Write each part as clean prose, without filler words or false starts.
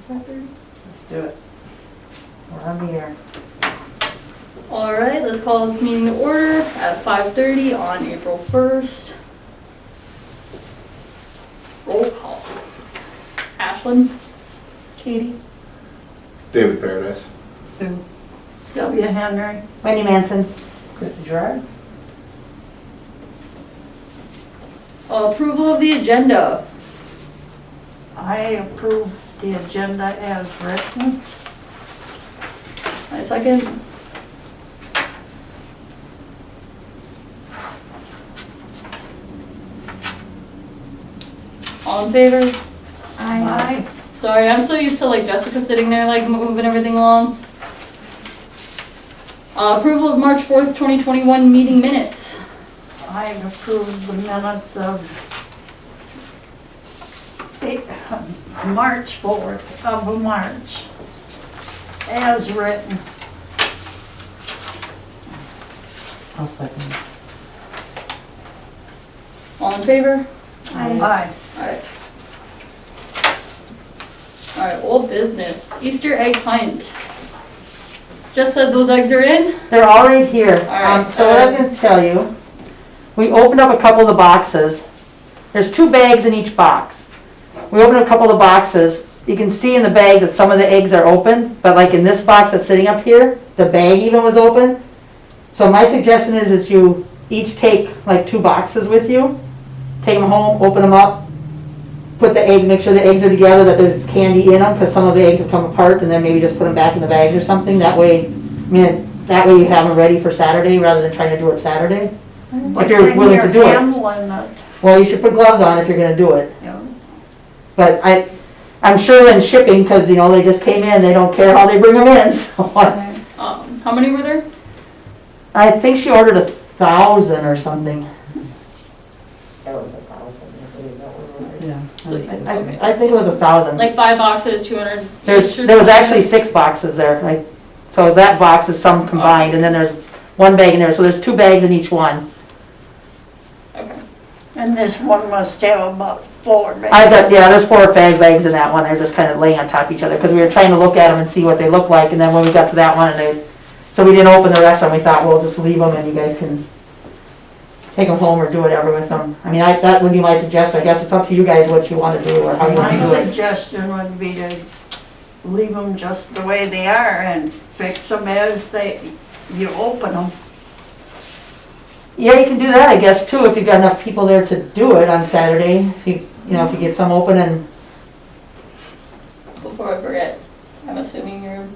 5:30? Let's do it. We're on the air. All right, let's call this meeting to order at 5:30 on April 1st. Roll call. Ashlyn? Katie? David Paradise. Sue. Sylvia Henry. Wendy Manson. Krista Gerard. Approval of the agenda. I approve the agenda as written. My second. All in favor? Aye. Sorry, I'm so used to like Jessica sitting there like moving everything along. Approval of March 4th, 2021 meeting minutes. I approve the minutes of March 4th of March as written. I'll second. All in favor? Aye. Alright. Alright, old business. Easter egg hunt. Just said those eggs are in? They're all right here. Alright, So what I was going to tell you, we opened up a couple of the boxes. There's 2 bags in each box. We opened up a couple of the boxes. You can see in the bags that some of the eggs are open, but like in this box that's sitting up here, the bag even was open. So my suggestion is you each take like 2 boxes with you, take them home, open them up, put the eggs, make sure the eggs are together, that there's candy in them, because some of the eggs have come apart, and then maybe just put them back in the bags or something. That way, that way you have them ready for Saturday rather than trying to do it Saturday. If you're willing to do it. Handling it. Well, you should put gloves on if you're gonna do it. Yeah. But I'm sure in shipping, because they just came in, they don't care how they bring them in, so. How many were there? I think she ordered 1,000 or something. That was 1,000. Yeah. I think it was 1,000. Like 5 boxes, 200. There was actually 6 boxes there, like, so that box is some combined, and then there's 1 bag in there, so there's 2 bags in each one. Okay. And this one must have about 4 bags. There's 4 bags in that one, they're just kind of laying on top of each other, because we were trying to look at them and see what they look like, and then when we got to that one, so we didn't open the rest of them, we thought, we'll just leave them and you guys can take them home or do whatever with them. I mean, that would be my suggestion. I guess it's up to you guys what you want to do or how you want to do My it. suggestion would be to leave them just the way they are and fix them as you open them. Yeah, you can do that, I guess, too, if you've got enough people there to do it on Saturday. If you get some open and... Before I forget, I'm assuming you're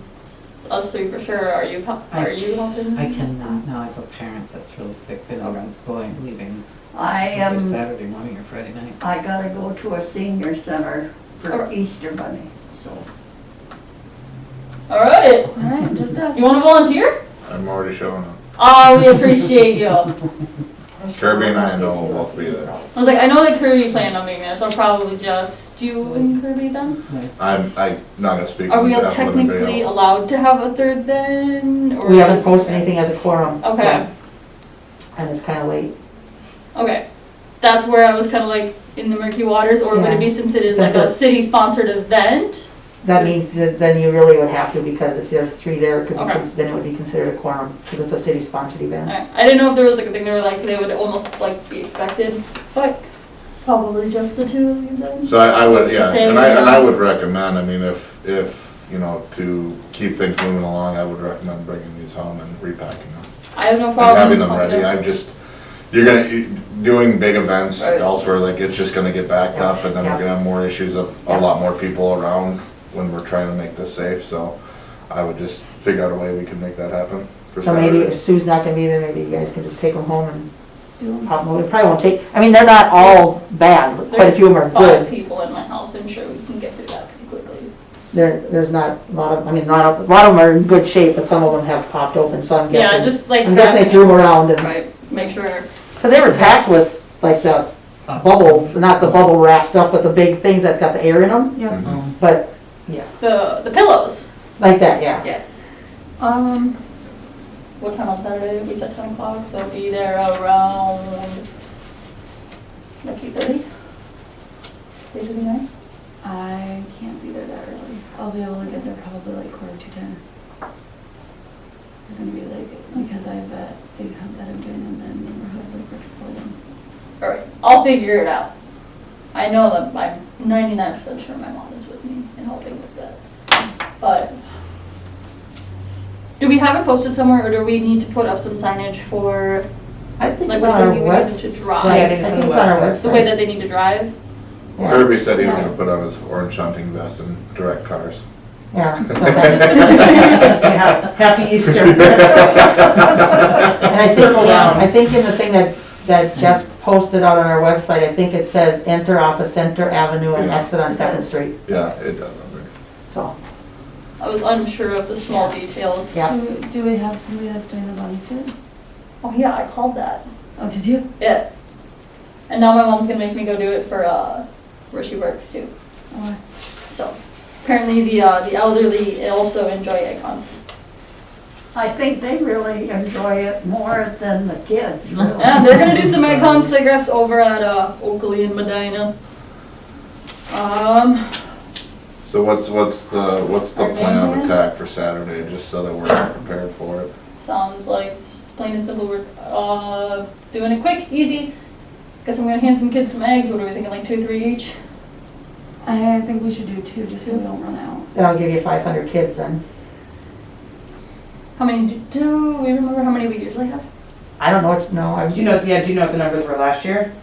us 3 for sure. Are you helping? I cannot. No, I have a parent that's really sick. They don't leaving I Saturday morning or Friday night. I gotta go to a senior center for Okay. Easter bunny, so. Alright. Alright, just us. You want to volunteer? I'm already showing up. Oh, we appreciate you. Kirby and I know we'll both be there. I was like, I know that Kirby planned on being there, so I'll probably just you and Kirby then. It's nice. I'm not gonna speak Are on we behalf of technically anybody else. allowed to have a 3rd then? Or We haven't posted anything as a quorum. so- Okay. And it's kind of late. Okay. That's where I was kind of like in the murky waters, or would it be since it is like a city-sponsored event? That means that then you really would have to, because if there's 3 there, Okay. then it would be considered a quorum, because it's a city-sponsored event. Alright. I didn't know if there was like a thing they were like, they would almost like be expected, but probably just the 2 of you then. So I would, yeah, Stay and I around. would recommend, I mean, if to keep things moving along, I would recommend bringing these home and repacking them. I have no And problem. having them ready. Doing big events Right. elsewhere, like, it's just gonna get backed up, and then we're gonna have more issues of a lot more people around when we're trying to make this safe, so I would just figure out a way we can make that happen for So maybe Saturday. if Sue's not gonna be there, maybe you guys can just take them home and pop them. It probably won't take, I mean, they're not all bad, quite a few of them are 5 good. people in my house, I'm sure we can get through that pretty quickly. There's not a lot of, I mean, not a lot of them are in good shape, but some of them have popped open, so I'm Yeah, guessing. just like. I'm guessing they threw them around and, Right, make sure. because they were packed with like the bubble, not the bubble wrap stuff, but the big things that's got the air in them. Yeah. Mhm. But The pillows. like that, yeah. What time on Saturday? We set 10 o'clock, so I'll be there around like 8:30. 8:30. I can't be there that early. I'll be able to get there probably like 9:45. They're gonna be like, because I have a big hunt that I'm doing in the neighborhood like right before them. Alright, I'll figure it out. I know that I'm 99% sure my mom is with me and helping with that. But, do we have it posted somewhere or do we need to put up some signage for I think like it's which on our way we need to website. drive? I think it's on our website. The way that they need to drive? Yeah. Kirby said he was gonna put on his orange hunting vest and direct cars. Yeah. So that- Happy Easter. And I think, Circle down. I think in the thing that Jess posted out on our website, I think it says enter off of Center Avenue and Yeah. exit on 2nd Street, Yeah, it does. so. I was unsure of the small details. Yeah. Do we have somebody that's doing the bunny suit? Oh yeah, I called that. Oh, did you? Yeah. And now my mom's gonna make me go do it for where she works too. Oh, So apparently the elderly also enjoy egg hunts. I think they really enjoy it more than the kids, really. Yeah, they're gonna do some egg hunts, I guess, over at Oakley and Medina. So what's the Our game plan of plan? attack for Saturday, just so that we're prepared for it? Sounds like just plain and simple. We're doing it quick, easy. Guess I'm gonna hand some kids some eggs. What are we thinking, like 2, 3 each? I think we should do 2 just so we don't run out. That'll give you 500 kids then. How many do we remember how many we usually have? I don't know what, no, I, Do you know what the numbers were last year?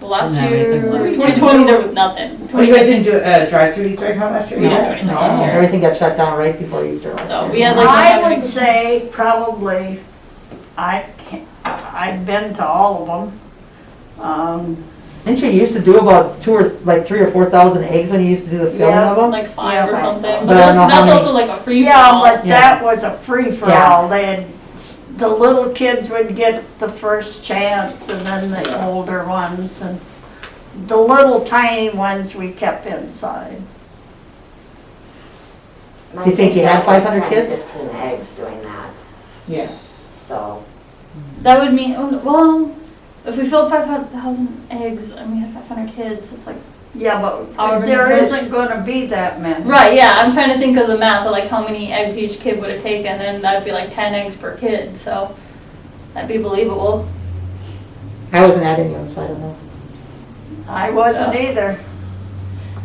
Well, last No, year, anything like- 2020, there was nothing. Oh, you guys didn't do a drive-through Easter egg hunt last year? We didn't do either? anything no, last year. everything got shut down right before Easter last So year. we had like I 100 would say probably, I've been to all of them. Didn't you used to do about 3 or 4,000 eggs when you used to do the filming Yeah. of them? like 5 Yeah, or right. something. But But I don't know how that's many. also like a free Yeah, for all. but Yeah. that was a free-for-all. They had, the little kids would get the first chance and then the older ones. And the little tiny ones we kept inside. Do you think you had 500 kids? 15 eggs doing that, Yeah. so. That would mean, well, if we filled 5,000 eggs and we had 500 kids, it's like, Yeah, but However there many kids. isn't gonna be that many. right, yeah, I'm trying to think of the math of like how many eggs each kid would have taken, and that'd be like 10 eggs per kid, so that'd be believable. I wasn't at any of them, so I don't know. I wasn't either.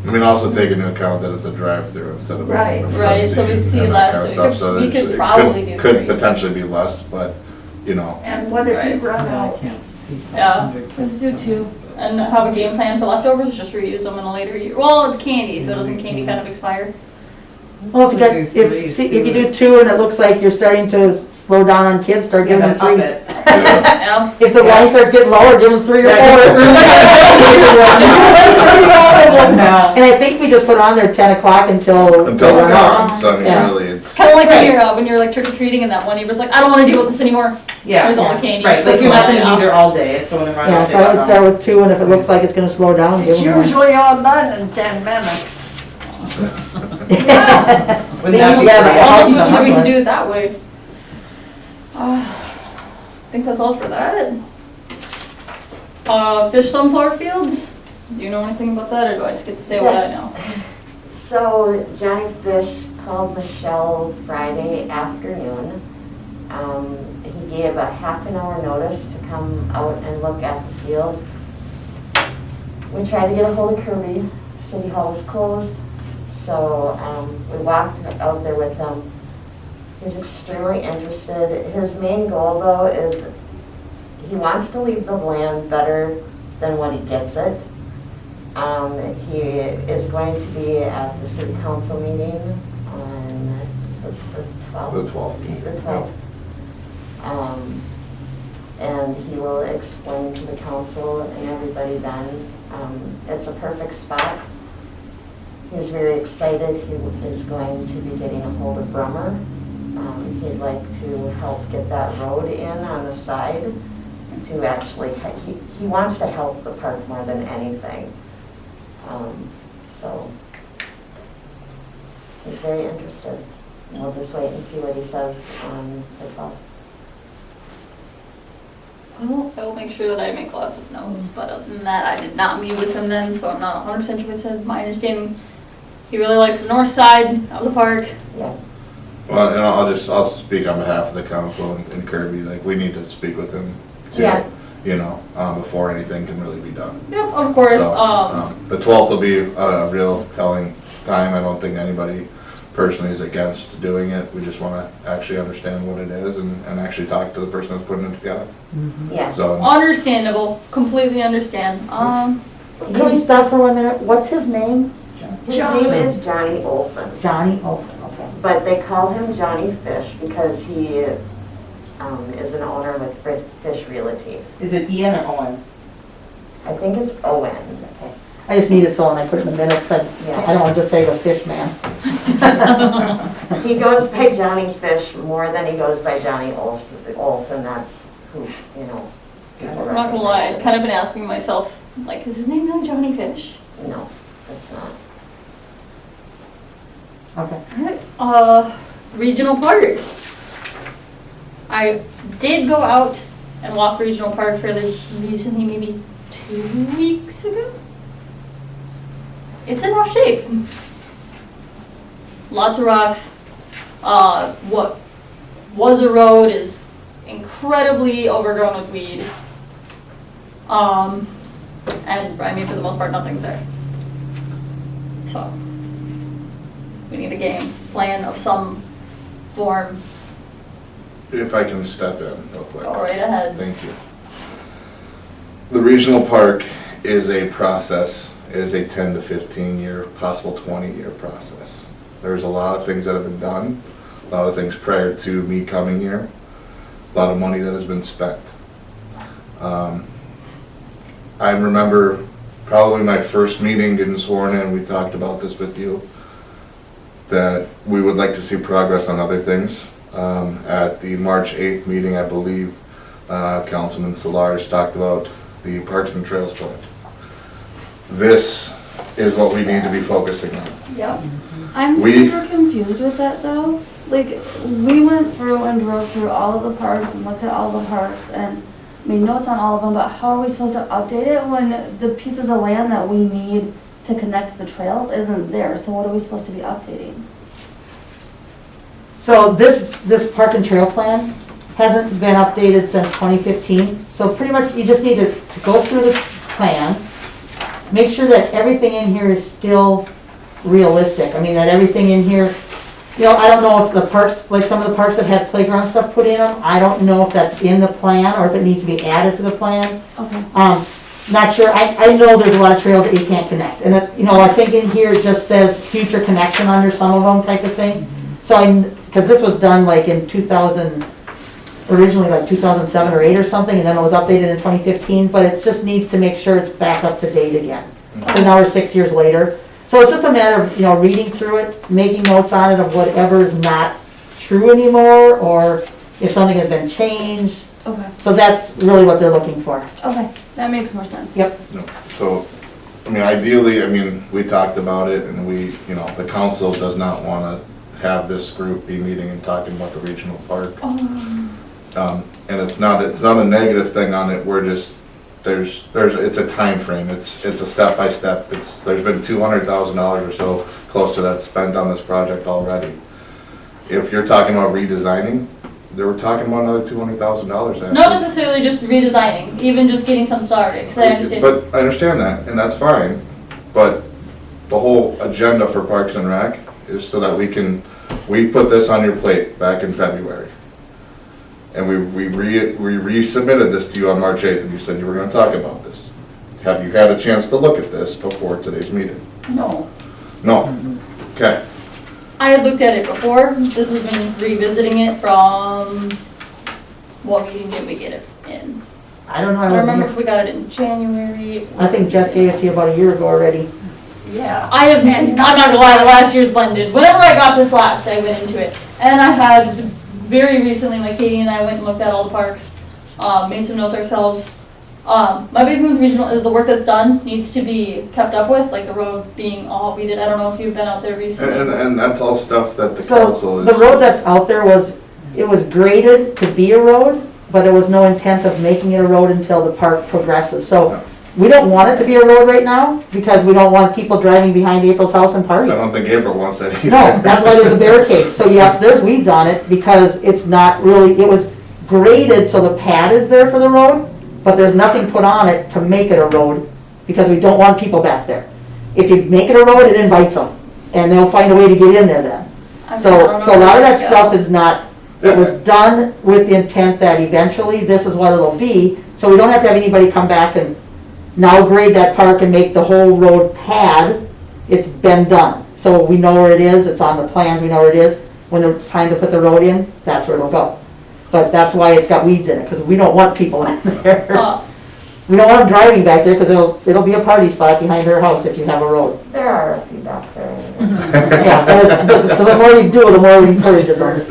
I mean, also take into account that it's a drive-through instead of a Right. a Right, so frenzy we'd see and that less, kind of so stuff, we so could- we that could it probably do could 3. potentially be less, but, you know, And what if Right. you run No, I out? can't see. Yeah. 500 Let's do 2. And have a game plan for leftovers, just reuse them in a later year. Well, it's candy, so doesn't candy kind of expire? Well, if you got, We'll do 3, if see you do what- 2 and it looks like you're starting to slow down on kids, start Yeah, giving them then up 3. it. yeah. Yeah. If the line starts getting lower, give them 3 or 4. No. And I think we just put on there 10 o'clock until. Until it's they're out. gone, so I mean, Yeah. really, it's. Kind of like when you're like trick-or-treating and that one neighbor's like, I don't want to deal with this anymore. Yeah. There's all Yeah. the candy. Right, It's like you're not really gonna off. be there all day, so when the run Yeah, out, so I would start with 2, and if it looks like it's gonna slow down, give It's them 1. usually all done in 10 minutes. Wouldn't that be Yeah, great? but- I almost wish that we Yeah. could do it that way. I think that's all for that. Fish sunflower fields? Do you know anything about that, or do I just get to say what I know? So Johnny Fish called Michelle Friday afternoon. He gave a half an hour notice to come out and look at the field. We tried to get a hold of Kirby. City Hall was closed, so we walked out there with him. He's extremely interested. His main goal, though, is he wants to leave the land better than when he gets it. He is going to be at the city council meeting on the 12th. The 12th. The 12th. And he will explain to the council and everybody then. It's a perfect spot. He's very excited. He is going to be getting a hold of Brummer. He'd like to help get that road in on the side to actually, he wants to help the park more than anything. So he's very interested. We'll just wait and see what he says on the 12th. Well, I will make sure that I make lots of notes, but other than that, I did not meet with him then, so I'm not 100% sure what he said. My understanding He really likes the north side of the park. Well, and I'll speak on behalf of the council and Kirby, like, we need to speak with him too. Yeah. You know, before anything can really be done. Yep, of course. So, the 12th will be a real telling time. I don't think anybody personally is against doing it. We just want to actually understand what it is and actually talk to the person that's putting it together. Yeah. So, Understandable, completely understand. Can we stop for 1 minute? What's his name? His name is Johnny Olson, Johnny Olson, okay. but they call him Johnny Fish because he is an owner with Fish Realty. Is it Ian or Owen? I think it's Owen. Okay. I just need it so when I put it in the minutes, I don't want to just say the fish man. He goes by Johnny Fish more than he goes by Johnny Olson. That's who, you know. people I'm not gonna lie, recognize I've it. kind of been asking myself, like, is his name not Johnny Fish? No, it's not. Okay. Regional Park. I did go out and walk Regional Park fairly recently, maybe 2 weeks ago. It's in rough shape. Lots of rocks. What was a road is incredibly overgrown with weed. And I mean, for the most part, nothing's there. So, we need a game plan of some form. if I can step in real quick. Go right ahead. Thank you. The regional park is a process. It is a 10 to 15 year, possible 20-year process. There's a lot of things that have been done, a lot of things prior to me coming here, a lot of money that has been spent. I remember probably my first meeting getting sworn in, we talked about this with you, that we would like to see progress on other things. At the March 8th meeting, I believe, Councilman Solars talked about the Parks and Trails plan. This is what we need to be focusing on. Yep. I'm We- super confused with that though. Like, we went through and drove through all of the parks and looked at all the parks and made notes on all of them, but how are we supposed to update it when the pieces of land that we need to connect the trails isn't there? So what are we supposed to be updating? So this park and trail plan hasn't been updated since 2015. So pretty much you just need to go through the plan, make sure that everything in here is still realistic. I mean, that everything in here, you know, I don't know if the parks, like some of the parks have had playground stuff put in them. I don't know if that's in the plan or if it needs to be added to the plan. Okay. Not sure. I know there's a lot of trails that you can't connect. And it's, you know, I think in here it just says future connection under some of them type of thing. So because this was done like in 2000, originally like 2007 or 8 or something, and then it was updated in 2015, but it just needs to make sure it's back up to date again. Because now we're 6 years later. So it's just a matter of, you know, reading through it, making notes on it of whatever is not true anymore, or if something has been changed. Okay. So that's really what they're looking for. Okay. That makes more sense. Yep. No. So, I mean, ideally, I mean, we talked about it and we, you know, the council does not want to have this group be meeting and talking about the regional park. And it's not a negative thing on it, we're just, it's a time frame. It's a step-by-step, there's been $200,000 or so close to that spent on this project already. If you're talking about redesigning, they were talking about another $200,000 actually. Not necessarily just redesigning, even just getting some started, because I understand. But I understand that, and that's fine, but the whole agenda for Parks and Rec is so that we put this on your plate back in February. And we resubmitted this to you on March 8th, and you said you were gonna talk about this. Have you had a chance to look at this before today's meeting? No. No? Okay. I had looked at it before. This has been revisiting it from, what meeting did we get it in? I don't know. I don't remember if here. we got it in January. I think Jess gave it to you about a year ago already. Yeah. I'm not gonna lie, the last year's blended. Whenever I got this last, I went into it. And I had very recently, like Katie and I went and looked at all the parks, made some notes ourselves. My big thing with regional is the work that's done needs to be kept up with, like the road being all weeded. I don't know if you've been out there recently. And that's all stuff that the council So is. the road that's out there it was graded to be a road, but there was no intent of making it a road until the park progresses. So We don't want it to be a road right now, because we don't want people driving behind April's house and I partying. don't think April wants that either. No, that's why there's a barricade. So yes, there's weeds on it, because it's not really, it was graded so the pad is there for the road, but there's nothing put on it to make it a road, because we don't want people back there. If you make it a road, it invites them, and they'll find a way to get in there then. So a lot of that stuff is not, it was done with the intent that eventually this is what it'll be, so we don't have to have anybody come back and now grade that park and make the whole road pad. It's been done. So we know where it is, it's on the plans, we know where it is. When it's time to put the road in, that's where it'll go. But that's why it's got weeds in it, because we don't want people in there. We don't want them driving back there, because it'll be a party spot behind her house if you have a road. There are a few back there. Yeah, but the more you do, the more we encourage them.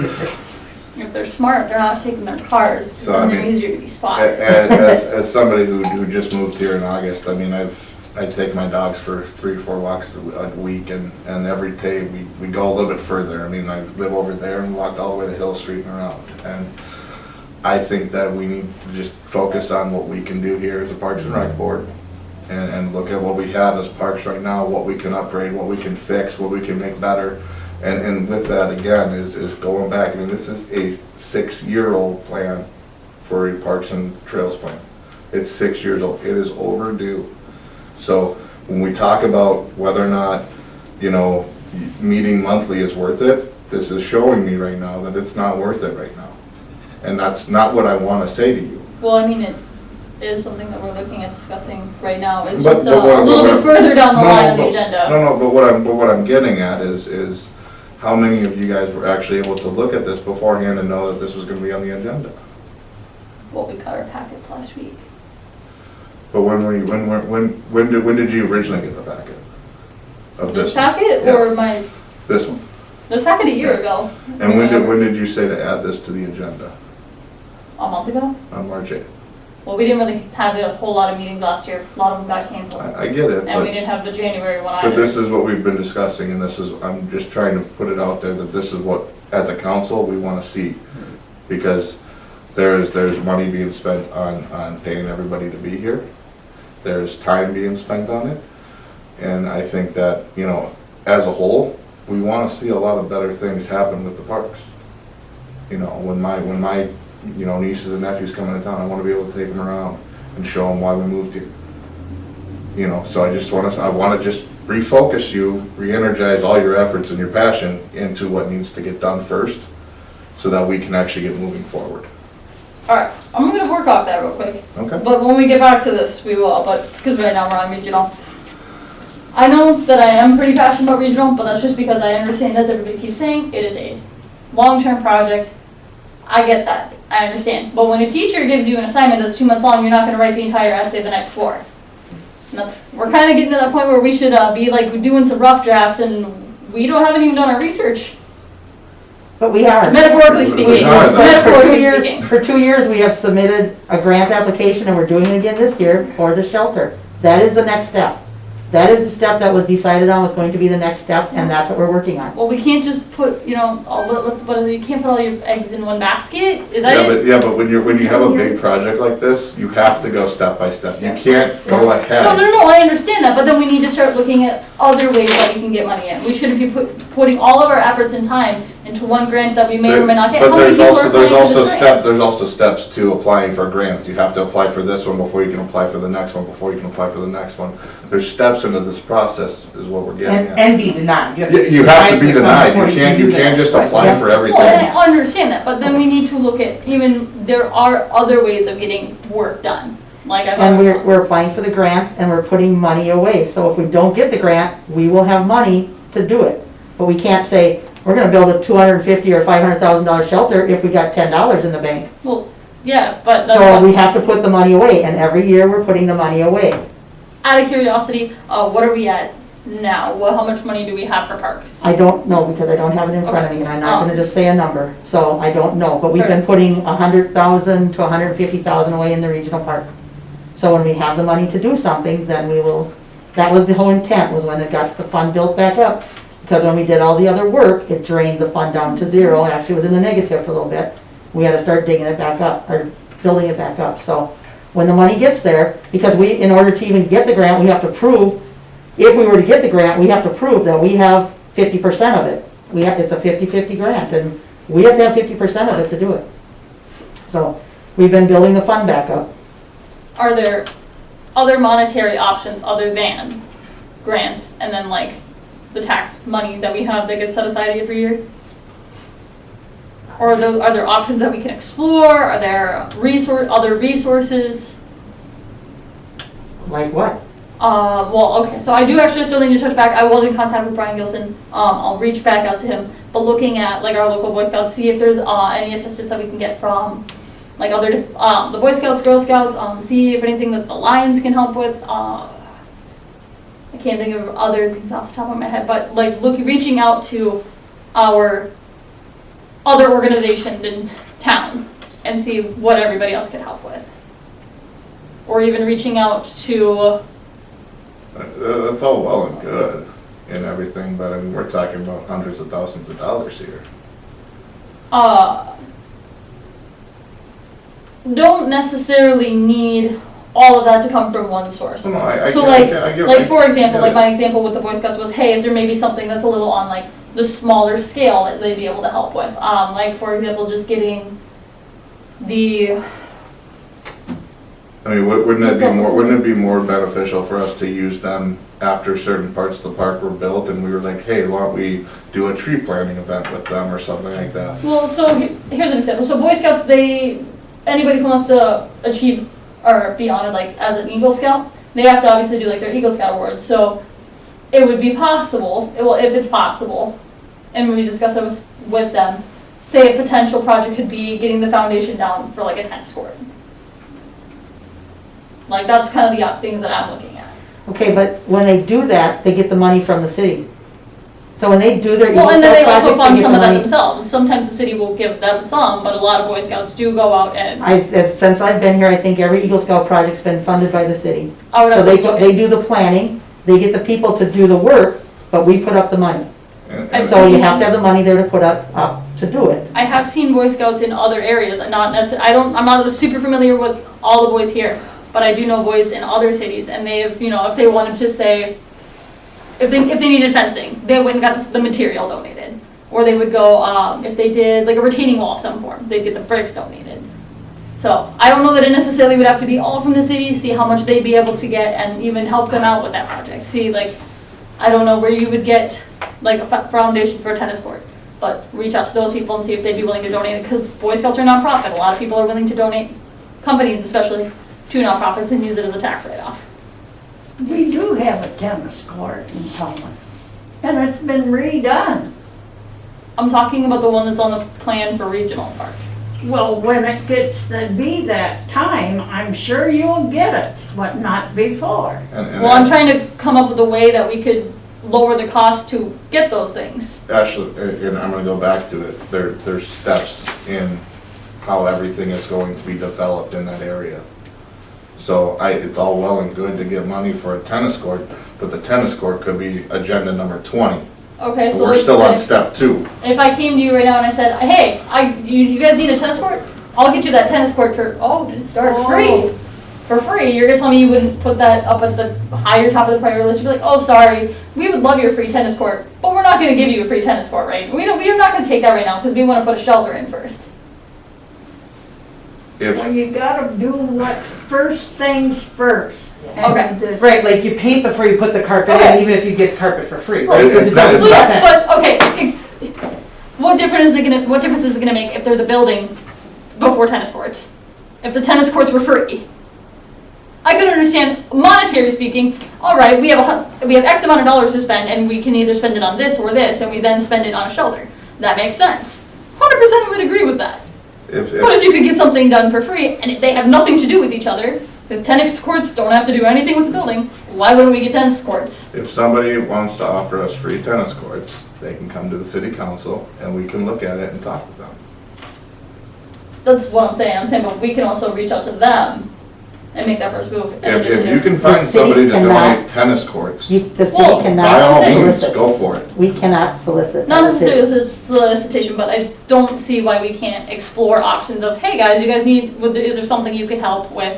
If they're smart, they're not taking their cars, So, then I they're mean, easier to be spotted. As somebody who just moved here in August, I mean, I take my dogs for 3 or 4 walks a week, and every day we go a little bit further. I mean, I live over there and walked all the way to Hill Street and around. And I think that we need to just focus on what we can do here as a Parks and Rec board, and look at what we have as parks right now, what we can upgrade, what we can fix, what we can make better. And with that, again, is going back. I mean, this is a 6-year-old plan for a Parks and Trails plan. It's 6 years old. It is overdue. So when we talk about whether or not, meeting monthly is worth it, this is showing me right now that it's not worth it right now. And that's not what I want to say to you. Well, I mean, it is something that we're looking at discussing right now. It's But- just but a little bit further down the line on the but- agenda. No, but what I'm getting at is how many of you guys were actually able to look at this beforehand and know that this was going to be on the agenda? Well, we cut our packets last week. But when did you originally get the packet? Of This this one? packet Yeah. or This one. this packet a year ago? And when did you say to add this to the agenda? A month ago? On March 8th? Well, we didn't really have a whole lot of meetings last year. A lot of them got canceled. I get it, And we but didn't have the January one but either. this is what we've been discussing, and I'm just trying to put it out there that this is what, as a council, we want to see. Because there's money being spent on paying everybody to be here. There's time being spent on it. And I think that, as a whole, we want to see a lot of better things happen with the parks. When my nieces and nephews come into town, I want to be able to take them around and show them why we moved here. So I want to just refocus you, re-energize all your efforts and your passion into what needs to get done first, so that we can actually get moving forward. All right, I'm gonna work off that real quick. Okay? But when we get back to this, we will, but, because right now we're on regional. I know that I am pretty passionate about regional, but that's just because I understand, as everybody keeps saying, it is a long-term project. I get that, I understand. But when a teacher gives you an assignment that's 2 months long, you're not gonna write the entire essay the night before. And we're kinda getting to that point where we should be like doing some rough drafts, and we haven't even done our research. But we are. Metaphorically speaking, are. metaphorically speaking. For 2 years, we have submitted a grant application, and we're doing it again this year for the shelter. That is the next step. That is the step that was decided on, was going to be the next step, and that's what we're working on. Well, we can't just put, you can't put all your eggs in one basket, is that it? But when you have a big project like this, you have to go step by step. You can't go ahead. No, I understand that, but then we need to start looking at other ways that we can get money in. We shouldn't be putting all of our efforts and time into one grant that we may or may not get. But How many there's people are applying for this grant? there's also steps to applying for grants. You have to apply for this one before you can apply for the next one, before you can apply for the next one. There's steps into this process, is what we're getting at. And be denied. You have to be denied. before You do can't that. just apply for Well, everything. and I understand that, but then we need to look at, there are other ways of getting work done. And we're applying for the grants, and we're putting money away. So if we don't get the grant, we will have money to do it. But we can't say, we're gonna build a $250,000 or $500,000 shelter if we got $10 in the bank. Well, yeah, but So we have to put the money away, and every year we're putting the money away. out of curiosity, what are we at now? How much money do we have for parks? I don't know, because I don't have it in front of me, and I'm not gonna just say a number, so I don't know. But we've been putting $100,000 to $150,000 away in the regional park. So when we have the money to do something, then we will, that was the whole intent, was when it got the fund built back up. Because when we did all the other work, it drained the fund down to zero, it actually was in the negative for a little bit. We had to start digging it back up, or building it back up. So when the money gets there, because in order to even get the grant, we have to prove, if we were to get the grant, we have to prove that we have 50% of it. It's a 50-50 grant, and we have to have 50% of it to do it. So, we've been building the fund back up. Are there other monetary options other than grants and then like the tax money that we have that gets set aside every year? Or are there options that we can explore? Are there other resources? Like what? Well, okay, so I do actually still need to touch back. I was in contact with Brian Gilson. I'll reach back out to him. But looking at like our local Boy Scouts, see if there's any assistance that we can get from like other, the Boy Scouts, Girl Scouts, see if anything that the Lions can help with. I can't think of other things off the top of my head, but like reaching out to our other organizations in town and see what everybody else can help with. Or even reaching out to... That's all well and good and everything, but I mean, we're talking about hundreds of thousands of dollars here. Don't necessarily need all of that to come from one source. No, I So for example, like my example with the Boy Scouts was, hey, is there maybe something that's a little on like the smaller scale that they'd be able to help with? Like for example, just getting I mean, wouldn't it be more beneficial for us to use them after certain parts of the park were built and we were like, hey, why don't we do a tree planting event with them or something like that? Well, so here's an example. So Boy Scouts, anybody who wants to achieve or be honored like as an Eagle Scout, they have to obviously do like their Eagle Scout awards. So it would be possible, if it's possible, and when we discuss it with them, say a potential project could be getting the foundation down for like a tennis court. Like that's kind of the things that I'm looking at. Okay, but when they do that, they get the money from the city. So when they do their Eagle Well, and then Scout they also project, fund get some the of that money. themselves. Sometimes the city will give them some, but a lot of Boy Scouts do go out and. Since I've been here, I think every Eagle Scout project's been funded by the city. I would So have to look they at- do the planning, they get the people to do the work, but we put up the money. And So you have to have the money there to put up to do it. I have seen Boy Scouts in other areas, and not necessarily. I'm not super familiar with all the boys here, but I do know boys in other cities, and they have, if they wanted to say, if they needed fencing, they went and got the material donated, or they would go if they did like a retaining wall of some form, they'd get the bricks donated. So I don't know that it necessarily would have to be all from the city. See how much they'd be able to get, and even help them out with that project. See, like, I don't know where you would get like a foundation for a tennis court, but reach out to those people and see if they'd be willing to donate it, because Boy Scouts are nonprofit. A lot of people are willing to donate, companies especially, to nonprofits and use it as a tax write-off. We do have a tennis court in Pullman, and it's been redone. I'm talking about the one that's on the plan for regional park. Well, when it gets to be that time, I'm sure you'll get it, but not before. Well, I'm trying to come up with a way that we could lower the cost to get those things. Actually, and I'm gonna go back to it, there's steps in how everything is going to be developed in that area. So it's all well and good to get money for a tennis court, but the tennis court could be agenda number 20. Okay, so We're let's still on say, step 2. if I came to you right now and I said, hey, you guys need a tennis court? I'll get you that tennis court for, free. For free. You're gonna tell me you wouldn't put that up at the higher top of the priority list? You'd be like, oh, sorry, we would love your free tennis court, but we're not gonna give you a free tennis court, right? We are not gonna take that right now because we wanna put a shelter in first. Well, you gotta do first things first. And Okay. this- Right, like you paint before you put the carpet in, Okay. even if you get carpet for free. Well, right? Because it's it not- doesn't it's make not- sense. But, okay, what difference is it gonna make if there's a building before tennis courts? If the tennis courts were free? I could understand, monetary speaking, all right, we have X amount of dollars to spend, and we can either spend it on this or this, and we then spend it on a shelter. That makes sense. 100% would agree with that. But if you could get something done for free, and they have nothing to do with each other, because tennis courts don't have to do anything with the building, why wouldn't we get tennis courts? If somebody wants to offer us free tennis courts, they can come to the city council and we can look at it and talk with them. That's what I'm saying, but we can also reach out to them and make that first move. If you can The find city somebody to cannot- donate tennis courts, The city Well, by cannot all means, solicit. go for it. We cannot solicit. Not the city. necessarily as a solicitation, but I don't see why we can't explore options of, hey guys, you guys need, is there something you could help with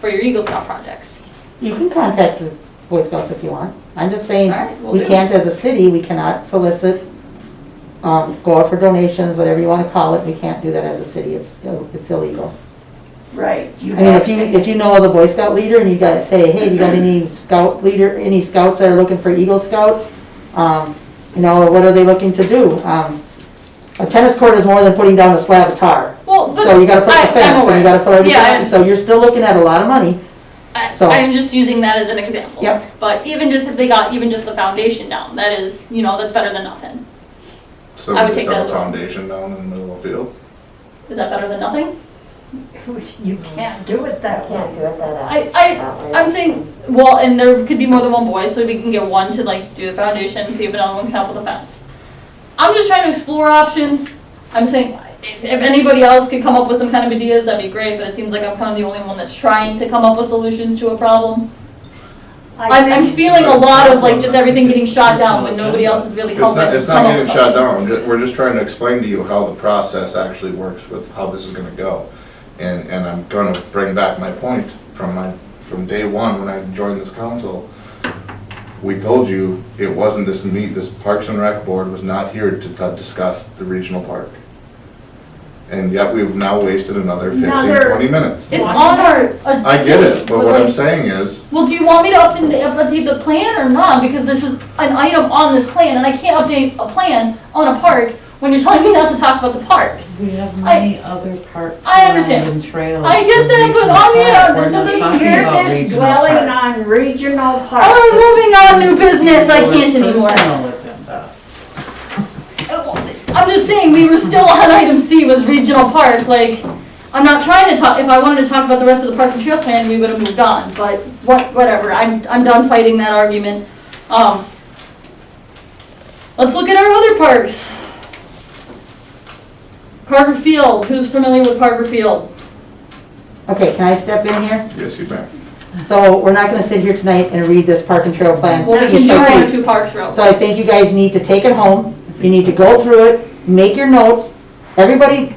for your Eagle Scout projects. You can contact the Boy Scouts if you want. I'm just saying, All right, will we do. can't, as a city, we cannot solicit, go out for donations, whatever you wanna call it, we can't do that as a city, it's illegal. Right. I mean, if you know the Boy Scout leader and you guys say, hey, you got any scout leader, any scouts that are looking for Eagle Scouts? You know, what are they looking to do? A tennis court is more than putting down a slab of tar. Well, but So you gotta put I'm the fence, and aware. you gotta put everything Yeah, up, and so you're still looking at a lot of money. So- I'm just using that as an example. Yep. But even just if they got even just the foundation down, that is, you know, that's better than nothing. So I would we take just have that a as well. foundation down in the middle of the field? Is that better than nothing? You can't do it that Can't way. do it that I- way. I'm saying, well, and there could be more than one boy, so we can get one to like do the foundation and see if another one can help with the fence. I'm just trying to explore options. I'm saying, if anybody else could come up with some kind of ideas, that'd be great, but it seems like I'm kind of the only one that's trying to come up with solutions to a problem. I'm feeling a lot of like just everything getting shot down when nobody else is really helping. It's not come up getting with shot something. down, we're just trying to explain to you how the process actually works with how this is gonna go. And I'm gonna bring back my point from day one when I joined this council. We told you it wasn't this Parks and Rec board was not here to discuss the regional park. And yet we've now wasted another 15, 20 minutes. It's on our. I get it, but what I'm like- saying is, Well, do you want me to update the plan or not? Because this is an item on this plan, and I can't update a plan on a park when you're telling me not to talk about the park. We have many other parks I understand. around and trails. I get and that, but regional on the park. other- We're not the- talking You're about just regional dwelling park. on regional parks. I'm moving on new business, I can't anymore. Personal agenda. I'm just saying, we were still on item C was regional park, like, I'm not trying to talk, if I wanted to talk about the rest of the park and trail plan, we would have moved on, but whatever, I'm done fighting that argument. Let's look at our other parks. Carver Field, who's familiar with Carver Field? Okay, can I step in here? yes, you may. So we're not gonna sit here tonight and read this park and trail plan. Well, we can piece do by one or piece. two parks real So I think you guys need to take it home, you need to go through it, make your notes. Everybody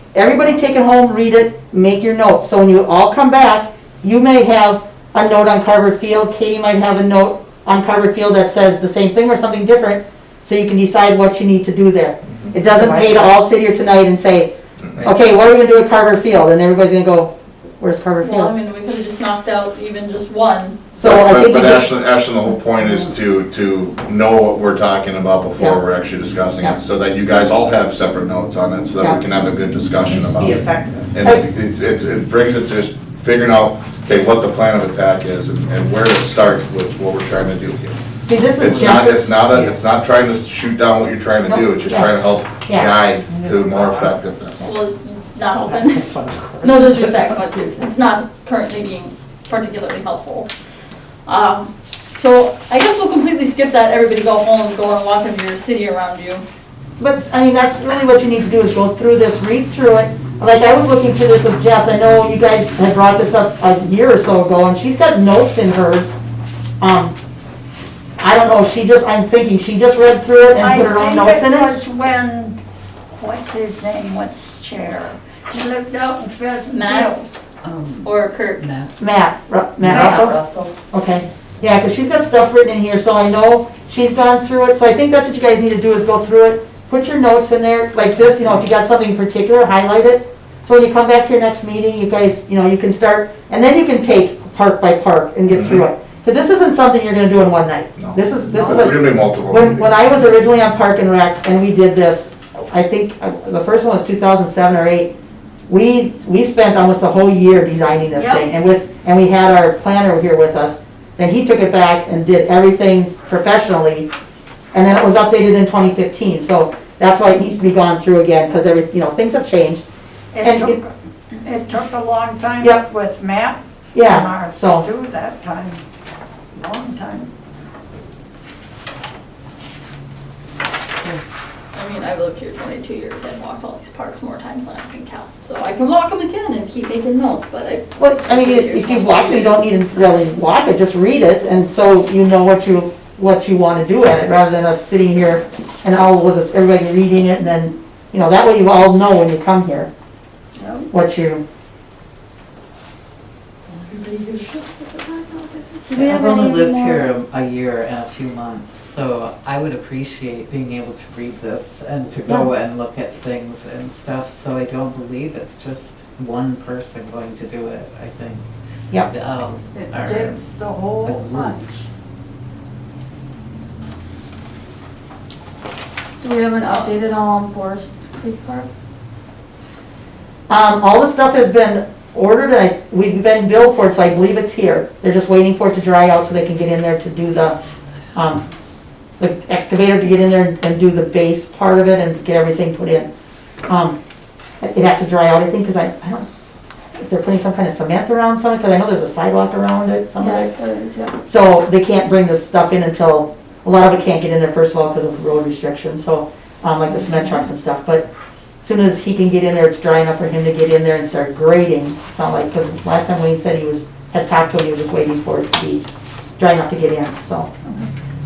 take it home, read it, make your notes. So when you all come back, you may have a note on Carver Field, Katie might have a note on Carver Field that says the same thing or something different, so you can decide what you need to do there. It doesn't pay to all sit here tonight and say, okay, what are we gonna do at Carver Field? And everybody's gonna go, where's Carver Well, I Field? mean, we could have just knocked out even just one. So I think But you just, Ashley, the whole point is to know what we're talking about before Yeah. we're actually discussing Yeah. it, so that you guys all have separate notes on it, so that Yeah. we can have a good discussion Needs to about be it. effective. And it brings it to just figuring out, okay, what the plan of attack is and where to start with what we're trying to do here. see, this is It's not, just, it's not trying to shoot down what you're trying to do, it's just Yeah. trying to help Yeah. guide to more effectiveness. Well, not open. That's what I'm. No disrespect, but it's not currently being particularly helpful. So I guess we'll completely skip that, everybody go home, go and walk into your city around you. but, I mean, that's really what you need to do is go through this, read through it. Like, I was looking through this with Jess, I know you guys had brought this up a year or so ago, and she's got notes in hers. I don't know, I'm thinking she just read through it and put her own notes in I it? think it was when, what's his name, what's chair? He lived out in Pheasant Matt? Hills. Or Kirk. Matt Matt Russell? Okay, yeah, because she's got stuff written in here, so I know she's gone through it, so I think that's what you guys need to do is go through it, put your notes in there, like this, if you got something in particular, highlight it. So when you come back to your next meeting, you guys, you can start, and then you can take park by park and get through it. Because this isn't something you're gonna do in one night. No. This is It's a gonna be multiple. when I was originally on Park and Rec and we did this, I think the first one was 2007 or 8, we spent almost a whole year designing this Yep. thing. And we had our planner here with us. Then he took it back and did everything professionally. And then it was updated in 2015. So that's why it needs to be gone through again because things have changed. It took a long time Yep. with Matt and Yeah, ours so, to do that time, long time. I mean, I've lived here 22 years, I've walked all these parks more times than I can count. So I can walk them again and keep making notes, but if you've walked it, you don't need to really walk it, just read it. And so you know what you want to do at it rather than us sitting here and all with us, everybody reading it and then, that way you all know when you come here. Yep. What you, everybody Do we have I've only any lived more? here a year and a few months, so I would appreciate being able to read this and to go and look at things and stuff, so I don't believe it's just one person going to do it, I think. Yep. It Or- takes the whole bunch. Do we have an updated all on Forest Creek Park? All the stuff has been ordered, we've been billed for it, so I believe it's here. They're just waiting for it to dry out so they can get in there to do the excavator to get in there and do the base part of it and get everything put in. It has to dry out, I think, because I don't, if they're putting some kind of cement around something, because I know there's a sidewalk around it, some of it. There is, yeah. So they can't bring the stuff in until, a lot of it can't get in there first of all because of road restrictions, so, like the cement trucks and stuff. But as soon as he can get in there, it's dry enough for him to get in there and start grading. It's not like, because last time Wayne said had talked to him, he was just waiting for it to be dry enough to get in, so.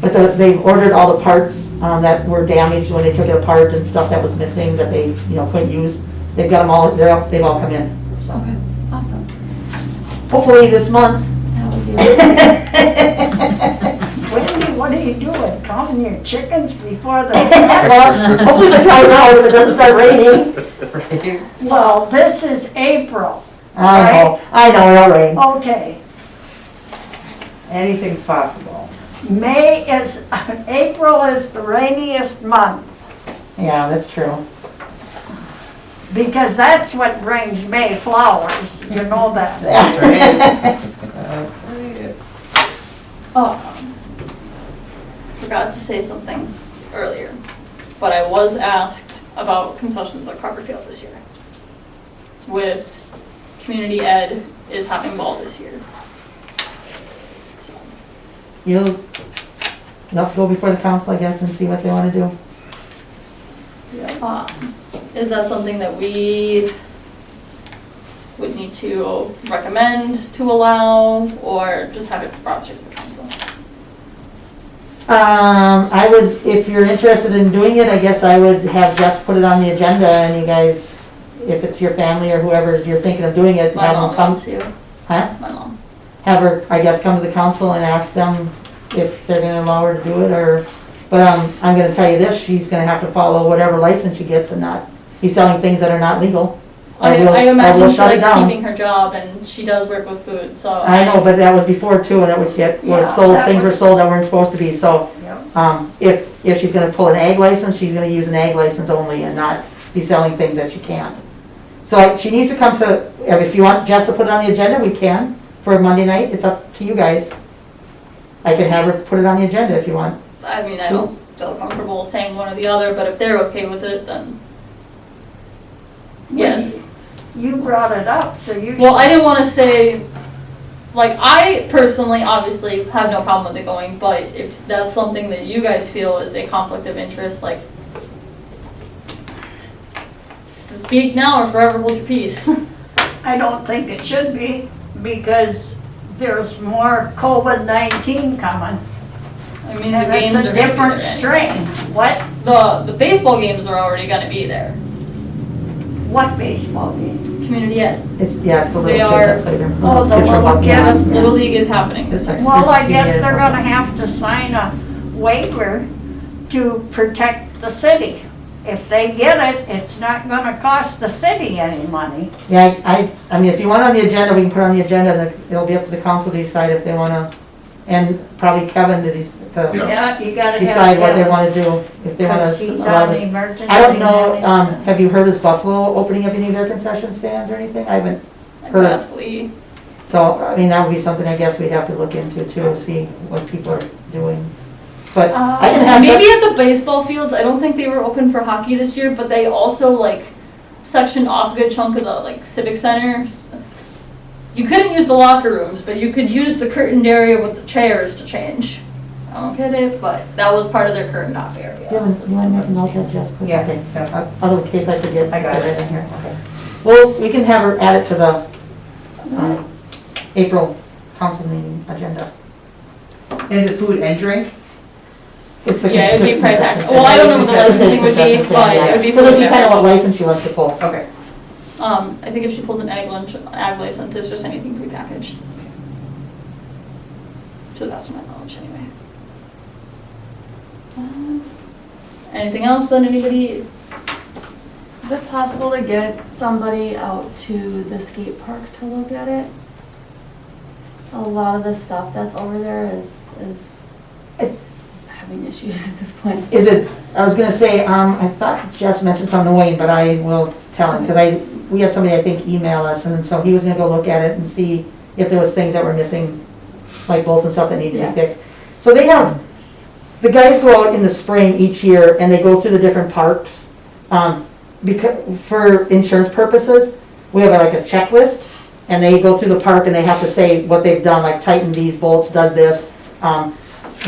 But they've ordered all the parts that were damaged when they took it apart and stuff that was missing that they, couldn't use. They've got them all, they've all come in, so. Okay, awesome. Hopefully this month. That would be Wendy, what are you doing? Counting your chickens before the Well, hopefully it dries out if it doesn't start raining. Well, this is April. I know, it'll rain. Okay, Anything's possible. April is the rainiest month, Yeah, that's true. because that's what brings May flowers, you know that. That's right. That's right. Forgot to say something earlier, but I was asked about concessions at Copperfield this year. With community ed is having ball this year. So, You'll have to go before the council, I guess, and see what they want to do. is that something that we would need to recommend to allow, or just have it brought to the council? I would, if you're interested in doing it, I guess I would have Jess put it on the agenda and you guys, if it's your family or whoever you're thinking of doing it, My have mom them come. wants to. Huh? My mom. Have her, I guess, come to the council and ask them if they're gonna allow her to do it or, but I'm gonna tell you this, she's gonna have to follow whatever license she gets and not be selling things that are not legal. I Or we'll imagine she shut it likes down. keeping her job, and she does work with food, so. I know, but that was before too, and it would get, was Yeah, sold, that things were was- sold that weren't supposed to be, so, Yep. if she's gonna pull an ag license, she's gonna use an ag license only and not be selling things that she can't. So she needs to come to, if you want Jess to put it on the agenda, we can, for Monday night, it's up to you guys. I can have her put it on the agenda if you want. I mean, I don't feel comfortable saying one or the other, but if they're okay with it, then yes. You brought it up, so you. Well, I didn't want to say, like, I personally, obviously, have no problem with it going, but if that's something that you guys feel is a conflict of interest, like, speak now or forever hold your peace. I don't think it should be, because there's more COVID-19 coming. I mean, the And games it's are a gonna be different there strain. What? anyway. The baseball games are already gonna be there. What baseball game? Community ed. It's the little They kids are- that play there. Oh, the Kids from little Buckeye, kids. yeah. Little League is happening this year. It's Well, I the guess kid they're at gonna have to sign a waiver to protect the city. If they get it, it's not gonna cost the city any money. Yeah, I mean, if you want on the agenda, we can put it on the agenda, and it'll be up to the council to decide if they wanna, and probably Kevin to Yeah. Yeah, you gotta have. decide what they wanna do, if they wanna Because he's allow on this. emergency. I don't know, management. have you heard is Buffalo opening up any of their concession stands or anything? I haven't, I could Correct. ask Lee. so, I mean, that would be something I guess we'd have to look into too, see what people are doing. But I can have Maybe Jess- at the baseball fields, I don't think they were open for hockey this year, but they also like sectioned off a good chunk of the like civic centers. You couldn't use the locker rooms, but you could use the curtained area with the chairs to change. I don't get it, but that was part of their curtained off area. You want to make a note of that, Jess? please? Yeah. Okay. Other in case I forget. I got it. in here. Okay. Well, we can have her add it to the April council meeting agenda. Is it food and drink? It's the Yeah, it'd be just price concession act. Well, I don't know what the stand. licensing would be, Concession but stand, it would be Well, it'd food be and kind of what beverage. license she wants to pull. Okay. I think if she pulls an ag license, it's just anything prepackaged. to the best of my knowledge anyway. Anything else that anybody, Is it possible to get somebody out to the skate park to look at it? A lot of the stuff that's over there is having issues at this point. Is it, I was gonna say, I thought Jess mentioned something to Wayne, but I will tell him, because we had somebody, I think, email us, and so he was gonna go look at it and see if there was things that were missing, like bolts and stuff that needed to Yeah. be fixed. So they have, the guys go out in the spring each year, and they go through the different parks, because, for insurance purposes, we have like a checklist, and they go through the park and they have to say what they've done, like tighten these bolts, done this,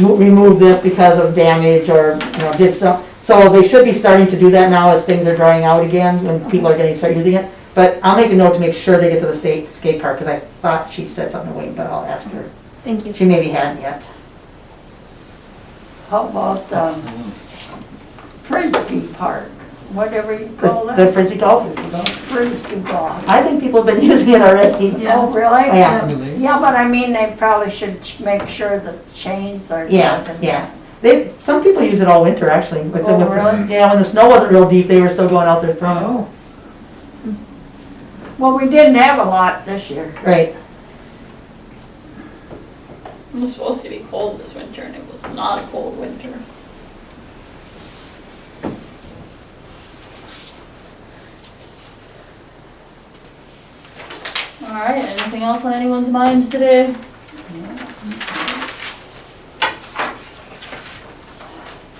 remove this because of damage, or, did stuff. So they should be starting to do that now as things are drying out again, when people are getting, start using it. But I'll make a note to make sure they get to the skate park, because I thought she said something to Wayne, but I'll ask her. Thank you. She maybe hadn't yet. How about, Frisbee Park, whatever you call The that? Frisbee golf? Frisbee golf. I think people have been using it already. Oh, really? Yeah. Yeah, but I mean, they probably should make sure the chains are. Yeah, good. yeah. Some people use it all winter, actually. Oh, really? Yeah, when the snow wasn't real deep, they were still going out there throwing. Oh, Well, we didn't have a lot this year. Right. it was supposed to be cold this winter and it was not a cold winter. Alright, anything else on anyone's minds today?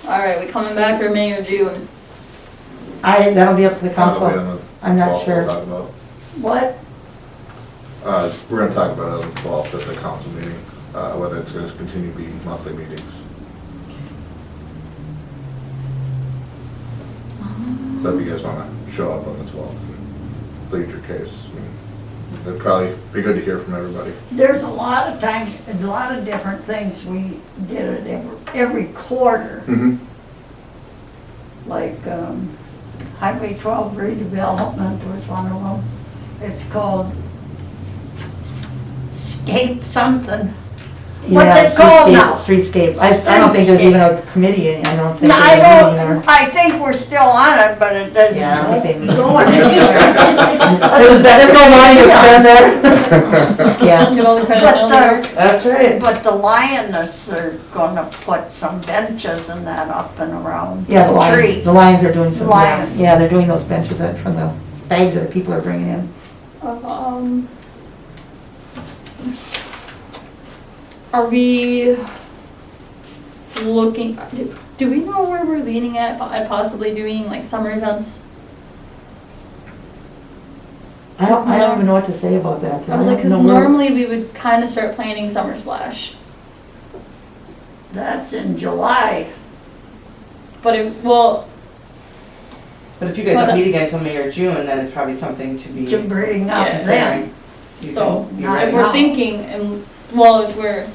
Alright, we coming back or May or June? That'll be up to the That'll be council. on the I'm not 12th sure. we'll talk about. What? We're gonna talk about it on the 12th at the council meeting, whether it's gonna continue to be monthly meetings. So if you guys wanna show up on the 12th and plead your case, I mean, it'd probably be good to hear from everybody. There's a lot of times, a lot of different things we did it every quarter. Mm-hmm. Like, Highway 12 redevelopment was one of them. It's called Scape something. What's it called now? Streetscape. I don't think there's even a committee, I don't think No, there's a meeting or. I think we're still on it, but it doesn't Yeah, I don't think they meet. go anywhere. There's no money to spend there. Yeah. Get all the credit But down the- there. That's right. But the Lioness are gonna put some benches and that up and around Yeah, the tree. Lions are doing some, yeah, Lions. yeah, they're doing those benches from the bags that people are bringing in. Are we looking, do we know where we're leaning at possibly doing like summer events? I don't even know what to say about that. I was like, cause don't know where- normally we would kinda start planning Summer Splash, That's in July. but Well, But if you guys don't meet again until May or June, then it's probably something to be To bring up Yeah. then. you so can be not ready. if we're now. thinking, and, well, if we're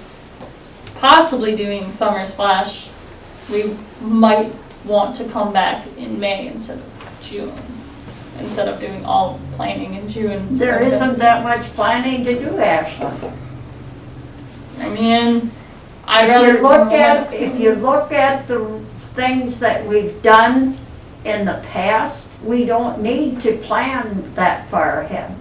possibly doing Summer Splash, we might want to come back in May instead of June, instead of doing all planning in June. There isn't that much planning to do, Ashley. I mean, I'd rather. If you look at the things that we've done in the past, we don't need to plan that far ahead.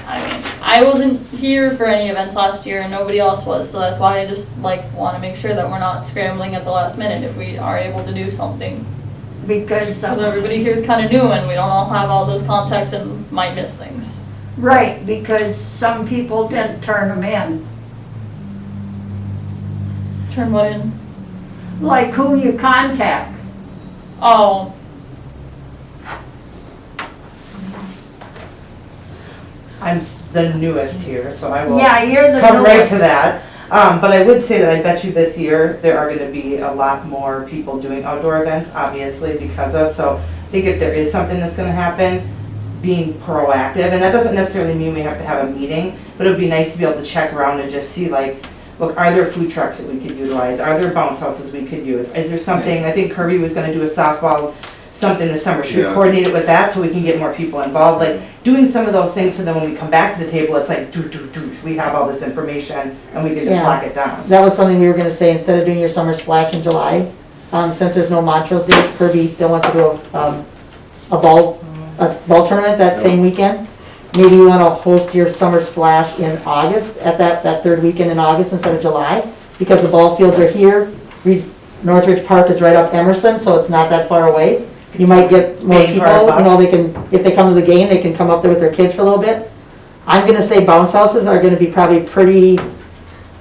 I mean, I wasn't here for any events last year and nobody else was, so that's why I just want to make sure that we're not scrambling at the last minute if we are able to do something. Because, Because everybody here is kind of new and we don't all have all those contacts and might miss things. right, because some people didn't turn them in. Turn what in? Like who you contact. Oh, I'm the newest here, so I will Yeah, you're the come right newest. to that. But I would say that I bet you this year, there are gonna be a lot more people doing outdoor events, obviously, because of, so I think if there is something that's gonna happen, being proactive, and that doesn't necessarily mean we have to have a meeting, but it would be nice to be able to check around and just see like, look, are there food trucks that we could utilize? Are there bounce houses we could use? Is there something, I think Kirby was gonna do a softball something this summer. Should we Yeah. coordinate it with that so we can get more people involved? Like, doing some of those things so then when we come back to the table, it's like, we have all this information and we can just Yeah. lock it down. That was something we were gonna say, instead of doing your summer splash in July, since there's no Montrose Days, Kirby still wants to do a ball tournament that same weekend. Maybe you wanna host your summer splash in August, at that third weekend in August instead of July, because the ball fields are here. Northridge Park is right up Emerson, so it's not that far away. You might get more Paying for a people, buck. you know, they can, if they come to the game, they can come up there with their kids for a little bit. I'm gonna say bounce houses are gonna be probably pretty,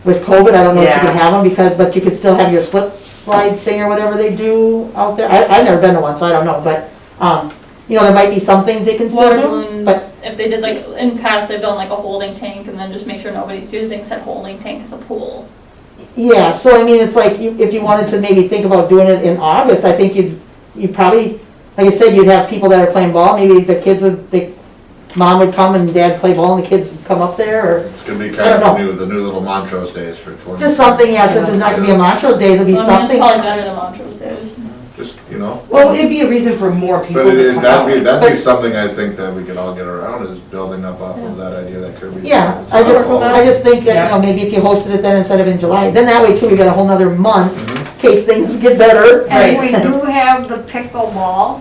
with COVID, I don't know if you Yeah. can have them, but you could still have your slip slide thing or whatever they do out there. I've never been to one, so I don't know, but, you know, there might be some things they can still Water do, balloon, but, if they did like, in past, they've done like a holding tank and then just make sure nobody's using said holding tank as a pool. yeah, so I mean, it's like, if you wanted to maybe think about doing it in August, I think you'd probably, like I said, you'd have people that are playing ball, maybe the kids mom would come and dad play ball and the kids would come up there, or It's gonna be I kind don't of the new little Montrose Days for 20. just something, yeah, since there's not gonna be a Montrose Days, it'll be Well, I mean, something. it's probably better than Montrose Days. Just, you know. Well, it'd be a reason for more people But to come out. that'd be something I think that we could all get around, is building up off of that idea that Kirby. Yeah, It's I not all- I just think that, Yeah. you know, maybe if you hosted it then instead of in July, then that way too, we got a whole nother month, Mhm. in case things get better. And we do have the pickleball.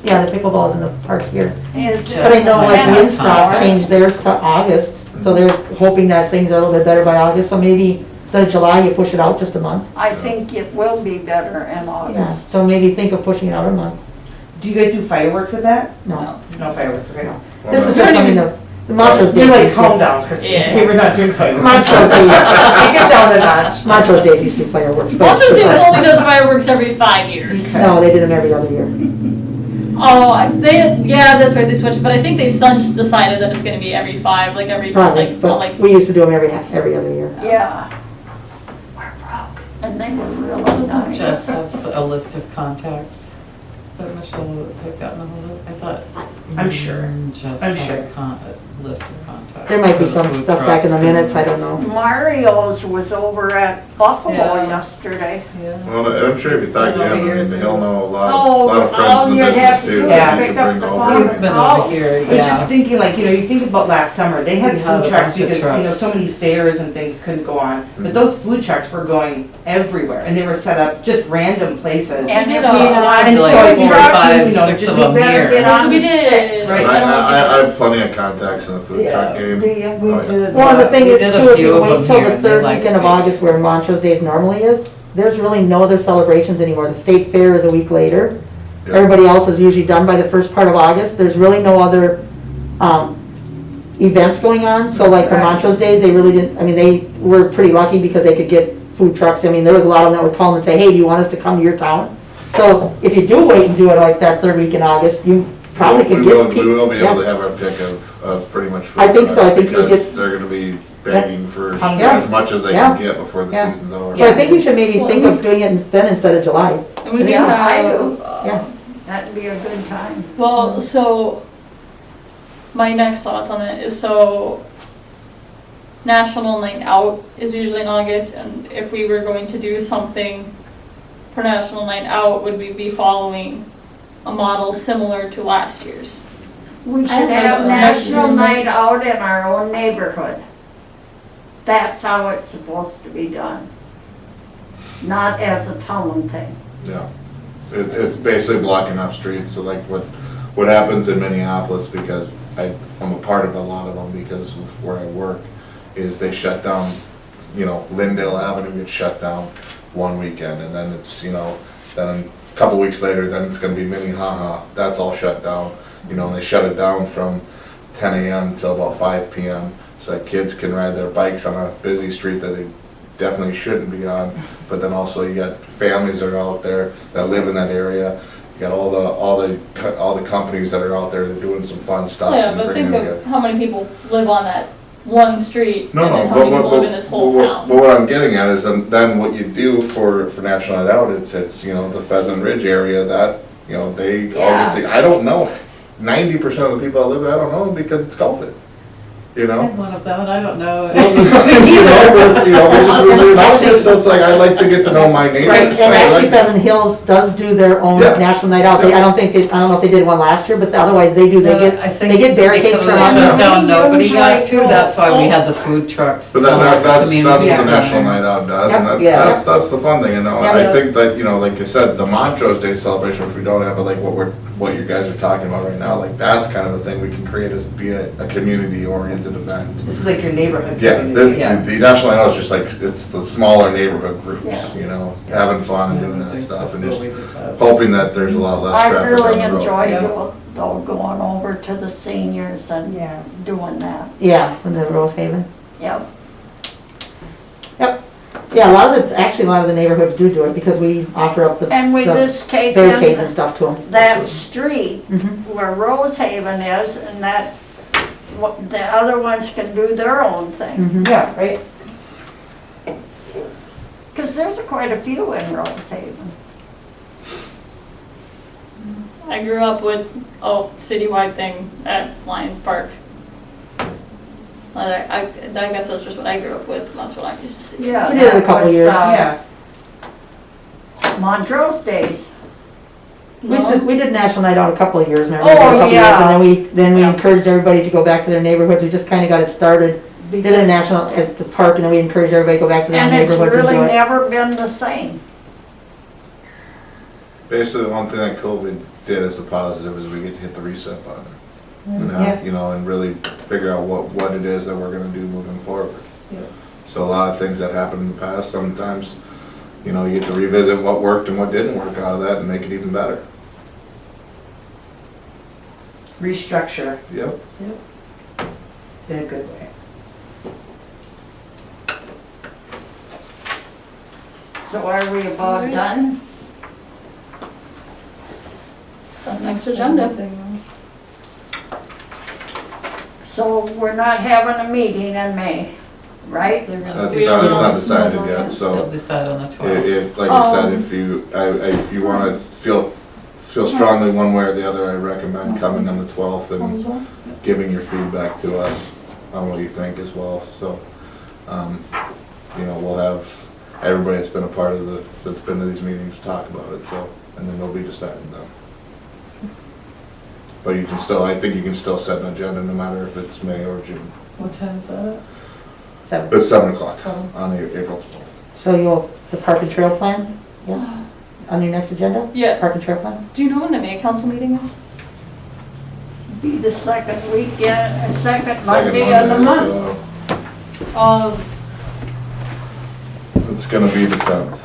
Yeah, the pickleball's in the park here. Is But I know like tennis Winstock courts. changed theirs to August, so they're hoping that things are a little bit better by August, so maybe instead of July, you push it out just a month. I think it will be better in Yeah, August. so maybe think of pushing it out a month. Do you guys do fireworks at that? No, No fireworks, okay. Well, this is no. just something the Montrose Days. You're like, used to- calm down, Christine. Yeah. Okay, we're not doing fireworks. Montrose Days, Take it down a notch. Montrose Days used to do fireworks. but- Montrose Days only does fireworks every 5 years. No, they did them every other year. Yeah, that's right, they switched, but I think they've since decided that it's gonna be every 5, like every, Probably, like, not but like, we used to do them every other year. Yeah, we're broke. and they were really Doesn't nice. just have a list of contacts that Michelle had gotten a hold of? I thought. I'm sure. Just I'm had sure. a list of contacts. There might be for the some food stuff back in the trucks and- minutes, I don't know. Mario's was over at Buffalo Yeah. yesterday. Yeah. Well, and I'm sure if you talk to him, I mean, he'll know a Oh, lot of friends in the you'd business have to too. do that is he pick could up bring the over. phone. He's been over here, I was just yeah. thinking, like, you know, you think about last summer, they had We had food a trucks bunch of because, you know, trucks. so many fairs and things couldn't go on. Mhm. But those food trucks were going everywhere, and they were set up just random places. And We if did you a- want And to so Like if you four or truck, five, you know, six just of be them better here. get That's on what we the did. stick. Right. I don't know if you I guys- have plenty of contacts in the food truck game. Do you? Oh, yeah. Well, the thing We is did a too, if few you of wait them till here, the and they third liked weekend of me. August where Montrose Days normally is, there's really no other celebrations anymore. The state fair is a week later. Yeah. Everybody else is usually done by the first part of August. There's really no other, events going on. So like for Right. Montrose Days, they really didn't, I mean, they were pretty lucky because they could get food trucks. I mean, there was a lot of them that would call them and say, hey, do you want us to come to your town? So if you do wait and do it like that third week in August, you probably could get people. We will be able yeah. to have our pick of pretty much food I think so. trucks I think you'll because get- they're gonna be begging for Yeah. as much as they Yeah. can get before the Yeah. season's over. So I think you should maybe think of doing it then instead of July. And we do Yeah, I have, do. Yeah. That'd be a good time. well, so, my next thoughts on it is, so, National Night Out is usually in August, and if we were going to do something for National Night Out, would we be following a model similar to last year's? We I should like have the National next Night Out in our own neighborhood. That's how it's supposed to be done. Not as a town thing. Yeah. It's basically blocking off streets, so like what happens in Minneapolis, because I'm a part of a lot of them because of where I work, is they shut down, you know, Lindale Avenue gets shut down one weekend, and then it's, you know, then a couple weeks later, then it's gonna be Minnehaha, that's all shut down. You know, and they shut it down from 10 a.m. till about 5 p.m. so that kids can ride their bikes on a busy street that they definitely shouldn't be on. But then also you got families that are out there that live in that area. You got all the companies that are out there that are doing some fun stuff. Yeah, and but bringing think them of how many people live on that one street, No, and then no, how many people live in this whole town. but what I'm getting at is then what you do for National Night Out, it's, you know, the Pheasant Ridge area that, you know, they all Yeah. get to, I don't know, 90% of the people that live there, I don't know because it's COVID. you know? I'm one of them, and I don't know. You know, but it's, you know, we're just moving around this, so it's like, I like to get to know my neighbors. Right, and I actually like- Pheasant Hills does do their own Yeah. national night out. I don't know if they did one last year, but otherwise they do, I think they get barricades because for of the us. shutdown, nobody Usually got to, go that's why we full. had the food trucks. But that's Community what the National center. Night Out does, Yep. and Yeah. that's the fun thing, you know, and Yeah. I think that, you know, like you said, the Montrose Day celebration, if we don't have it, like what you guys are talking about right now, like that's kind of a thing we can create as be a community-oriented event. This is like your neighborhood Yeah, community. the National Night Out is just like, it's the smaller neighborhood groups, Yeah. you know, having fun and doing I that think stuff, that's and what just we did have. hoping that there's a lot less I traffic really on the road. enjoy Yeah. though going over to the seniors and Yeah. doing that. Yeah, in the Rose Haven. Yep. Yeah, a lot of the neighborhoods do it because we offer up the And we the just take barricades and in stuff to them. that street Mhm. where Rose Haven is, and that's what, the other ones can do their own thing. Mhm. Yeah, right? Because there's quite a few in Rose Haven. I grew up with a citywide thing at Lions Park. I guess that's just what I grew up with, and that's what I used to see. Yeah. We did it a that couple was, years. Yeah. Montrose Days. We did National Night Out a couple of years, remember? Oh, A couple of years, yeah. And then we Yeah. encouraged everybody to go back to their neighborhoods. We just kind of got it started. Did a national at the park, and then we encouraged everybody to go back to their And it's neighborhoods and really do it. never been the same. Basically, the one thing that COVID did as a positive is we get to hit the reset button. And Yeah. have, you know, and really figure out what it is that we're gonna do moving forward. Yeah. So a lot of things that happened in the past, sometimes, you know, you get to revisit what worked and what didn't work out of that and make it even better. Restructure Yep. in a good way. So are we about done? It's on the next agenda. So we're not having a meeting in May, right? That's We don't not know. decided yet, They'll so decide on the 12th. if, like I said, if you wanna feel strongly one way or the other, I recommend coming on the 12th and giving your feedback to us on what you think as well, so, you know, we'll have everybody that's been a part of that's been to these meetings talk about it, so, and then they'll be decided then. But you can still, I think you can still set an agenda no matter if it's May or June. What time is that? 7. It's 7 o'clock 7. on April 12th. So the park and trail plan, yes, on your next agenda? Yeah. Park and trail plan? Do you know when the May council meeting is? Be the second weekend, second Second Monday of the month. so it's gonna be the 10th.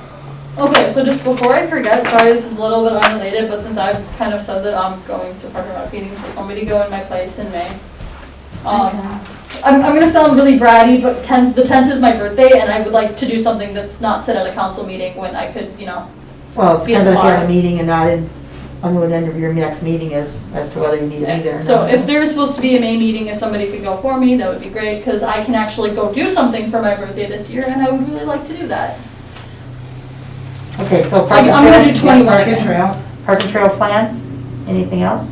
Okay, so just before I forget, sorry, this is a little bit unrelated, but since I've kind of said that I'm going to Park and Rec meetings, will somebody go in my place in May? I'm gonna sound really bratty, but the 10th is my birthday, and I would like to do something that's not said at a council meeting when I could, you know. Well, it Be in depends the if you have a bar. meeting and not in, on what the end of your next meeting is, as to whether you need to be there or not. So if there's supposed to be a May meeting, if somebody could go for me, that would be great, because I can actually go do something for my birthday this year, and I would really like to do that. Okay, so park and I'm gonna trail, do 21 Park and again. trail, park and trail plan, anything else?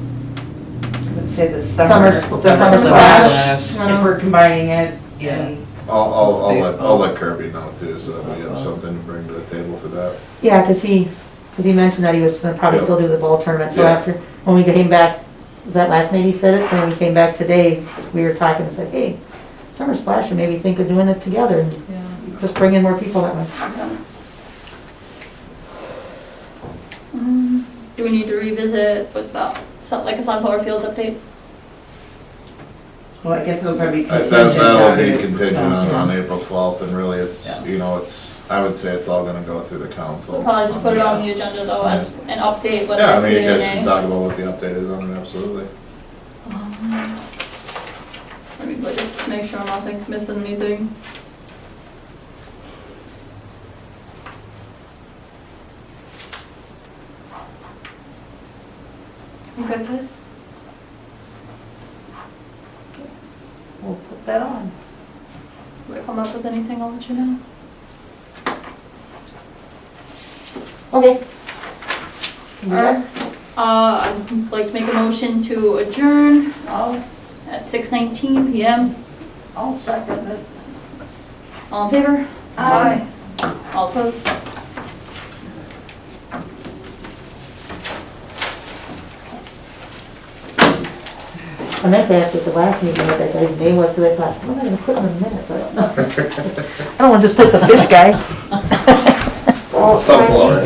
I would say the summer summer splash, splash. if we're combining it, Yeah. and I'll let Kirby know too, so that we have something to bring to the table for that. Yeah, because he mentioned that he was gonna probably Yeah. still do the ball tournament, so Yeah. after, when we came back, was that last night he said it, so when we came back today, we were talking, and said, hey, summer splash, and maybe think of doing it together, and Yeah. just bring in more people that way. Do we need to revisit with like a Sunflower Fields update? well, I guess it'll probably be contingent That'll on be it. contingent Yeah. on April 12th, and really it's, Yeah. you know, I would say it's all gonna go through the council. We'll probably just put it on the agenda though as an update, whether Yeah, I it's mean, you yea or guys can nay. talk about what the update is on it, absolutely. Let me just make sure I'm not missing anything. I think that's it. We'll put that on. If I come up with anything, I'll let you know. Okay. Alright. I'd like to make a motion to adjourn at 6:19 PM. I'll second it. All in favor? Aye. All opposed? I meant to ask at the last meeting what that guy's name was, because I thought, what am I gonna put in the minutes? I don't know. I don't wanna just put the fish guy. Sunflower.